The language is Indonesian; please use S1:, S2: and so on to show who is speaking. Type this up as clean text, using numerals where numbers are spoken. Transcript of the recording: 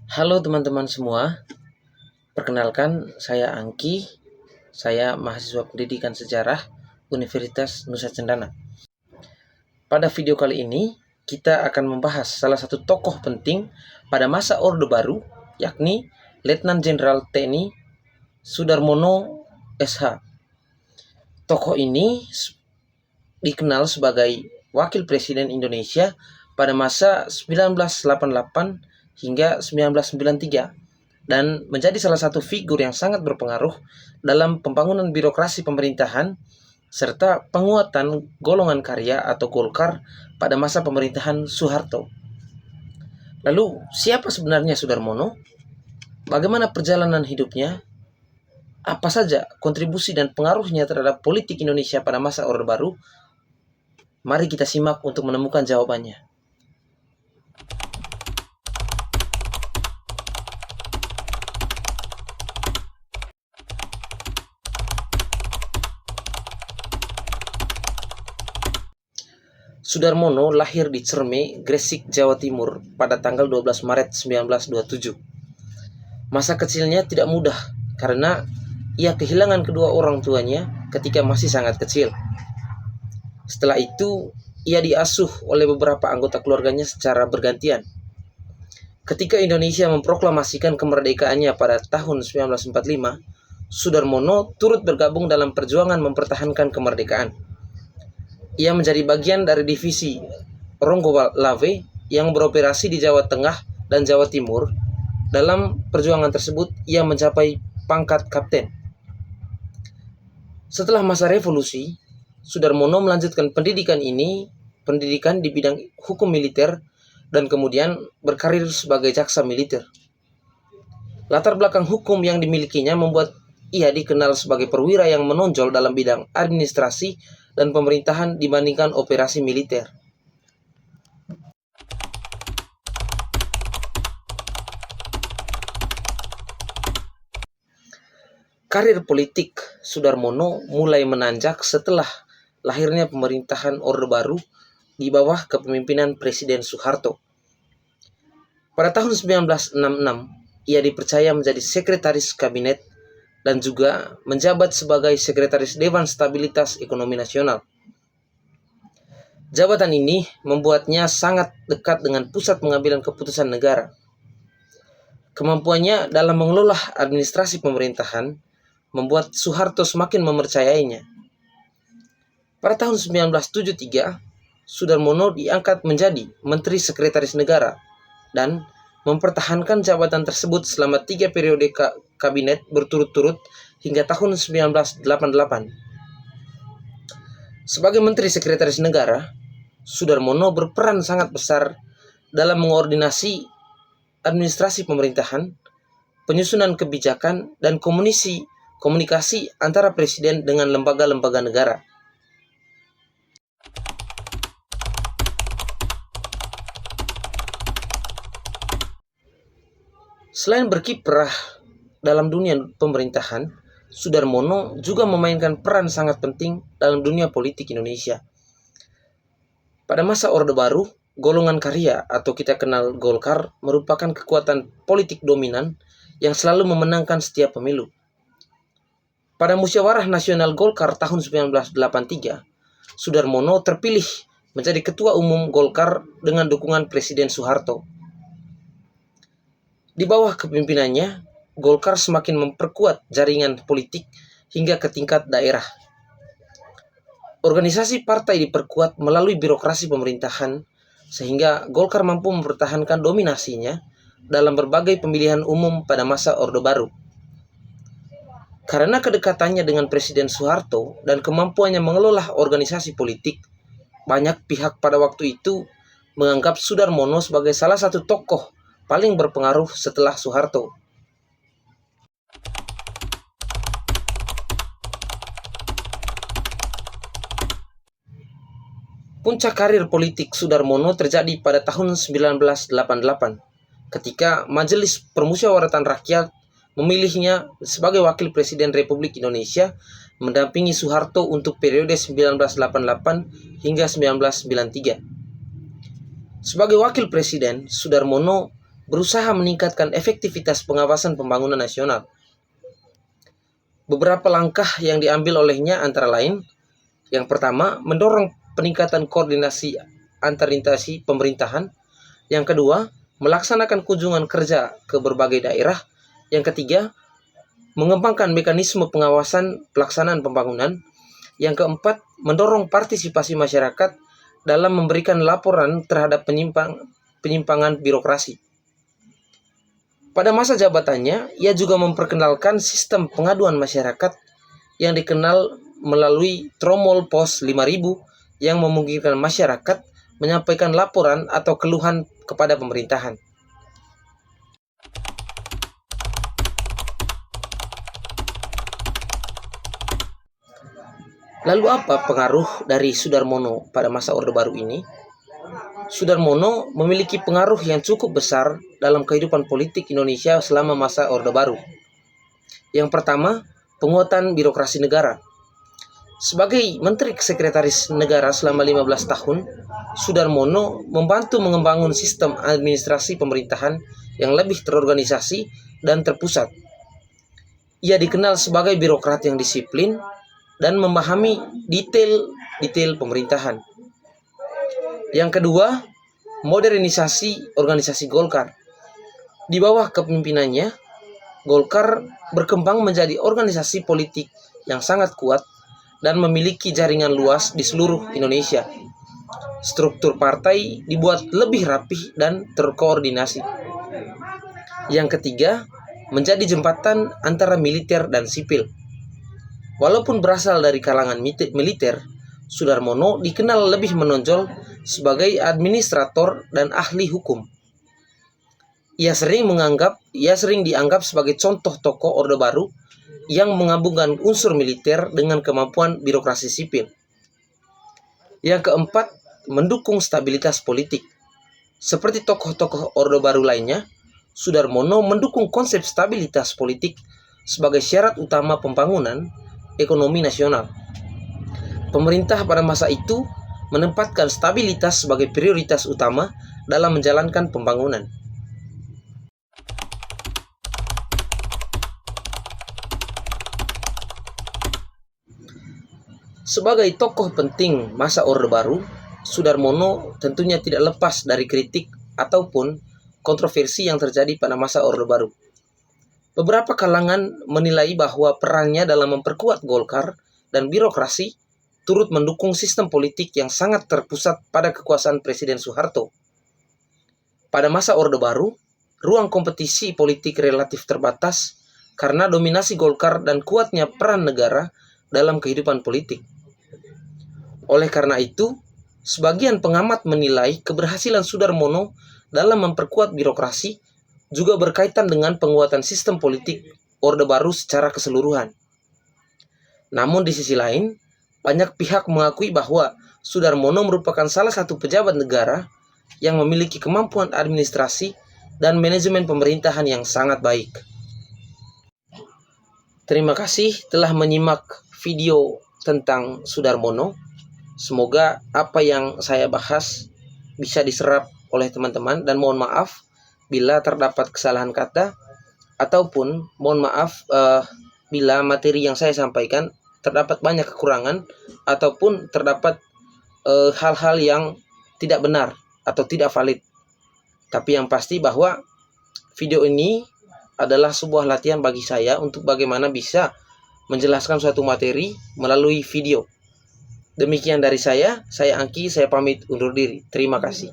S1: Halo teman-teman semua, perkenalkan saya Angki, saya mahasiswa pendidikan sejarah Universitas Nusa Cendana. Pada video kali ini, kita akan membahas salah satu tokoh penting pada masa Orde Baru, yakni Letnan Jenderal TNI Sudarmono SH. Tokoh ini dikenal sebagai Wakil Presiden Indonesia pada masa 1988 hingga 1993 dan menjadi salah satu figur yang sangat berpengaruh dalam pembangunan birokrasi pemerintahan serta penguatan golongan karya atau Golkar pada masa pemerintahan Soeharto. Lalu, siapa sebenarnya Sudarmono? Bagaimana perjalanan hidupnya? Apa saja kontribusi dan pengaruhnya terhadap politik Indonesia pada masa Orde Baru? Mari kita simak untuk menemukan jawabannya. Sudarmono lahir di Cerme, Gresik, Jawa Timur pada tanggal 12 Maret 1927. Masa kecilnya tidak mudah karena ia kehilangan kedua orang tuanya ketika masih sangat kecil. Setelah itu, ia diasuh oleh beberapa anggota keluarganya secara bergantian. Ketika Indonesia memproklamasikan kemerdekaannya pada tahun 1945, Sudarmono turut bergabung dalam perjuangan mempertahankan kemerdekaan. Ia menjadi bagian dari divisi Ronggolawe yang beroperasi di Jawa Tengah dan Jawa Timur. Dalam perjuangan tersebut, ia mencapai pangkat kapten. Setelah masa revolusi, Sudarmono melanjutkan pendidikan di bidang hukum militer dan kemudian berkarir sebagai jaksa militer. Latar belakang hukum yang dimilikinya membuat ia dikenal sebagai perwira yang menonjol dalam bidang administrasi dan pemerintahan dibandingkan operasi militer. Karir politik Sudarmono mulai menanjak setelah lahirnya pemerintahan Orde Baru di bawah kepemimpinan Presiden Soeharto. Pada tahun 1966, ia dipercaya menjadi sekretaris kabinet dan juga menjabat sebagai sekretaris Dewan Stabilitas Ekonomi Nasional. Jabatan ini membuatnya sangat dekat dengan pusat pengambilan keputusan negara. Kemampuannya dalam mengelola administrasi pemerintahan membuat Soeharto semakin mempercayainya. Pada tahun 1973, Sudarmono diangkat menjadi Menteri Sekretaris Negara dan mempertahankan jabatan tersebut selama 3 periode kabinet berturut-turut hingga tahun 1988. Sebagai Menteri Sekretaris Negara, Sudarmono berperan sangat besar dalam mengordinasi administrasi pemerintahan, penyusunan kebijakan, dan komunikasi antara presiden dengan lembaga-lembaga negara. Selain berkiprah dalam dunia pemerintahan, Sudarmono juga memainkan peran sangat penting dalam dunia politik Indonesia. Pada masa Orde Baru, golongan karya atau kita kenal Golkar merupakan kekuatan politik dominan yang selalu memenangkan setiap pemilu. Pada Musyawarah Nasional Golkar tahun 1983, Sudarmono terpilih menjadi Ketua Umum Golkar dengan dukungan Presiden Soeharto. Di bawah kepemimpinannya, Golkar semakin memperkuat jaringan politik hingga ke tingkat daerah. Organisasi partai diperkuat melalui birokrasi pemerintahan, sehingga Golkar mampu mempertahankan dominasinya dalam berbagai pemilihan umum pada masa Orde Baru. Karena kedekatannya dengan Presiden Soeharto dan kemampuannya mengelola organisasi politik, banyak pihak pada waktu itu menganggap Sudarmono sebagai salah satu tokoh paling berpengaruh setelah Soeharto. Puncak karir politik Sudarmono terjadi pada tahun 1988 ketika Majelis Permusyawaratan Rakyat memilihnya sebagai Wakil Presiden Republik Indonesia mendampingi Soeharto untuk periode 1988 hingga 1993. Sebagai Wakil Presiden, Sudarmono berusaha meningkatkan efektivitas pengawasan pembangunan nasional. Beberapa langkah yang diambil olehnya antara lain, yang pertama, mendorong peningkatan koordinasi antar instansi pemerintahan. Yang kedua, melaksanakan kunjungan kerja ke berbagai daerah. Yang ketiga, mengembangkan mekanisme pengawasan pelaksanaan pembangunan. Yang keempat, mendorong partisipasi masyarakat dalam memberikan laporan terhadap penyimpangan birokrasi. Pada masa jabatannya, ia juga memperkenalkan sistem pengaduan masyarakat yang dikenal melalui Tromol Pos 5000 yang memungkinkan masyarakat menyampaikan laporan atau keluhan kepada pemerintahan. Lalu apa pengaruh dari Sudarmono pada masa Orde Baru ini? Sudarmono memiliki pengaruh yang cukup besar dalam kehidupan politik Indonesia selama masa Orde Baru. Yang pertama, penguatan birokrasi negara. Sebagai Menteri Sekretaris Negara selama 15 tahun, Sudarmono membantu mengembangkan sistem administrasi pemerintahan yang lebih terorganisasi dan terpusat. Ia dikenal sebagai birokrat yang disiplin dan memahami detail pemerintahan. Yang kedua, modernisasi organisasi Golkar. Di bawah kepemimpinannya, Golkar berkembang menjadi organisasi politik yang sangat kuat dan memiliki jaringan luas di seluruh Indonesia. Struktur partai dibuat lebih rapih dan terkoordinasi. Yang ketiga, menjadi jembatan antara militer dan sipil. Walaupun berasal dari kalangan militer, Sudarmono dikenal lebih menonjol sebagai administrator dan ahli hukum. Ia sering dianggap sebagai contoh tokoh Orde Baru yang menggabungkan unsur militer dengan kemampuan birokrasi sipil. Yang keempat, mendukung stabilitas politik. Seperti tokoh-tokoh Orde Baru lainnya, Sudarmono mendukung konsep stabilitas politik sebagai syarat utama pembangunan ekonomi nasional. Pemerintah pada masa itu menempatkan stabilitas sebagai prioritas utama dalam menjalankan pembangunan. Sebagai tokoh penting masa Orde Baru, Sudarmono tentunya tidak lepas dari kritik ataupun kontroversi yang terjadi pada masa Orde Baru. Beberapa kalangan menilai bahwa perannya dalam memperkuat Golkar dan birokrasi turut mendukung sistem politik yang sangat terpusat pada kekuasaan Presiden Soeharto. Pada masa Orde Baru, ruang kompetisi politik relatif terbatas karena dominasi Golkar dan kuatnya peran negara dalam kehidupan politik. Oleh karena itu, sebagian pengamat menilai keberhasilan Sudarmono dalam memperkuat birokrasi juga berkaitan dengan penguatan sistem politik Orde Baru secara keseluruhan. Namun di sisi lain, banyak pihak mengakui bahwa Sudarmono merupakan salah satu pejabat negara yang memiliki kemampuan administrasi dan manajemen pemerintahan yang sangat baik. Terima kasih telah menyimak video tentang Sudarmono. Semoga apa yang saya bahas bisa diserap oleh teman-teman, dan mohon maaf bila terdapat kesalahan kata, ataupun mohon maaf bila materi yang saya sampaikan terdapat banyak kekurangan ataupun terdapat hal-hal yang tidak benar atau tidak valid. Tapi yang pasti bahwa video ini adalah sebuah latihan bagi saya untuk bagaimana bisa menjelaskan suatu materi melalui video. Demikian dari saya Angki, saya pamit undur diri. Terima kasih.